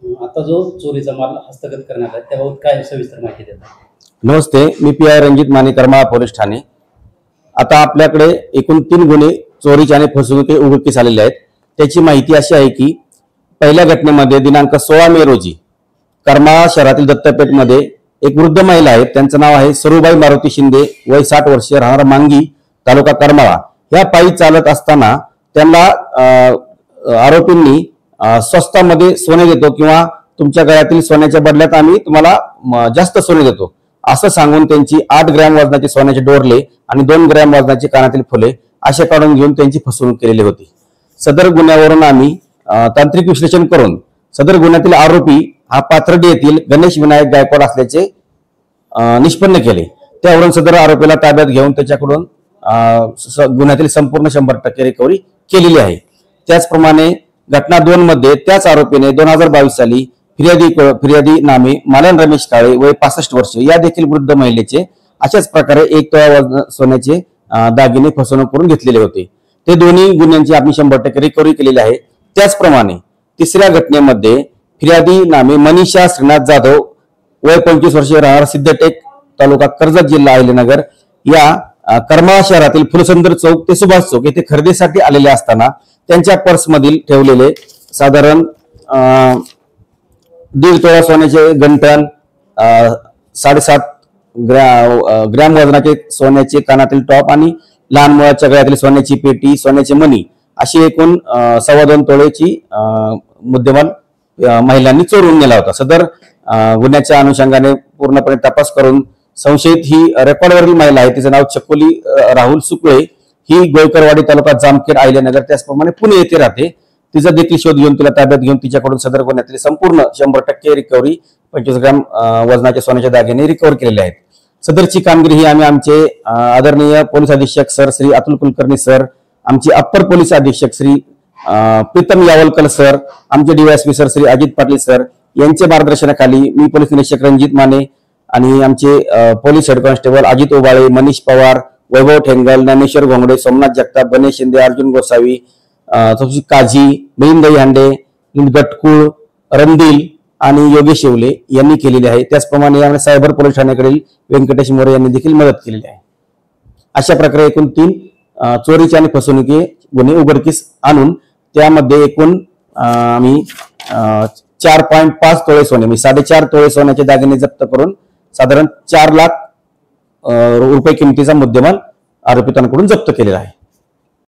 आता जो चोरीचा माल हस्तगत करण्यात आला त्याबाबत काय सविस्तर माहिती देता? नमस्ते, मी पी.आय. रणजित माने, करमाळा पोलीस ठाणे। आता आपल्याकडे एकूण 3 गुन्हे चोरीचे आणि फसवणुकी उघडकीस आलेले आहेत। त्याची माहिती अशी आहे की पहिल्या घटनेमध्ये दिनांक 16 मे रोजी करमाळा शहरातील दत्तपेठमध्ये एक वृद्ध महिला आहे, त्यांचं नाव आहे सरुबाई मारुती शिंदे, वय 60 वर्ष, राहणार मांगी, तालुका करमाळा। या पायी चालत असताना त्यांना आरोपींनी स्वस्तामध्ये सोने देतो किंवा तुमच्या गळ्यातील सोन्याच्या बदल्यात आम्ही तुम्हाला जास्त सोने देतो असं सांगून त्यांची 8 ग्रॅम वजनाचे सोन्याचे डोरले आणि 2 ग्रॅम वजनाचे कानातील फुले असे काढून घेऊन त्यांची फसवणूक केलेली होती। सदर गुन्ह्यावरून आम्ही तांत्रिक विश्लेषण करून सदर गुन्ह्यातील आरोपी हा पाथर्डी येथील गणेश विनायक गायकवाड असल्याचे निष्पन्न केले। त्यावरून सदर आरोपीला ताब्यात घेऊन त्याच्याकडून गुन्ह्यातील संपूर्ण 100% रिकव्हरी केलेली आहे। त्याचप्रमाणे घटना 2 मध्ये त्याच आरोपीने 2022 साली फिर्यादी नामे मालन रमेश काळे, वय 65 वर्ष, या देखील वृद्ध महिलेचे अशाच प्रकारे 1 तोळा सोन्याचे दागिने फसवणूक करून घेतलेले होते। ते दोन्ही गुन्ह्यांची आम्ही 100% रिकव्हरी केलेली आहे। त्याचप्रमाणे तिसऱ्या घटनेमध्ये फिर्यादी नामे मनीषा श्रीनाथ जाधव, वय 25 वर्ष, राहणार सिद्धटेक, तालुका कर्जत, जिल्हा अहिल्यानगर, या करमाळा शहरातील फुलसुंदर चौक ते सुभाष चौक येथे खरेदीसाठी आलेले असताना त्यांच्या पर्समधील ठेवलेले साधारण 1.5 तोळा सोन्याचे गंठण, 7.5 ग्रॅम वजनाचे सोन्याचे कानातील टॉप आणि लहान मुलाच्या गळ्यातील सोन्याची पेटी, सोन्याचे मणी अशी एकूण 2.25 तोळ्याची मुद्देमाल महिलांनी चोरून नेला होता। सदर गुन्ह्याच्या अनुषंगाने पूर्णपणे तपास करून संशयित ही रेकॉर्डवरील महिला आहे, तिचं नाव छकुली राहुल सुकळे, ही गोयकरवाडी, तालुका जामखेड, अहिल्यानगर, त्याचप्रमाणे पुणे येथे राहते। तिचा देखील शोध घेऊन तिला ताब्यात घेऊन तिच्याकडून सदर गुन्ह्यातील संपूर्ण 100% रिकव्हरी 25 ग्रॅम वजनाचे सोन्याचे दागिने रिकव्हर केलेले आहेत। सदरची कामगिरी ही आम्ही आमचे आदरणीय पोलीस अधीक्षक सर श्री अतुल कुलकर्णी सर, आमचे अप्पर पोलीस अधीक्षक श्री प्रीतम यावलकर सर, आमचे DYSP sir Shri Ajit Patil sir यांच्या मार्गदर्शनाखाली मी पोलीस निरीक्षक रणजित माने आणि आमचे police head constable Ajit Obale, Manish Pawar, Vaibhav Thengal, Dnyaneshwar Ghongade, Somnath Jagtap, Ganesh Shinde, Arjun Gosavi, Kazi, Milind Hande, Gatkul, Randil आणि योगेश शेवले यांनी केलेले आहे। त्याचप्रमाणे सायबर पोलीस ठाण्याकडील व्यंकटेश मोरे यांनी देखील मदत केलेली आहे। अशा प्रकारे एकूण 3 चोरीचे आणि फसवणुकी गुन्हे उघडकीस आणून त्यामध्ये एकूण आम्ही 4.5 तोळे सोने म्हणजे 4.5 तोळे सोन्याचे दागिने जप्त करून साधारण 4 लाख रुपये किमतीचा मुद्देमाल आरोपितांकडून जप्त केलेला आहे।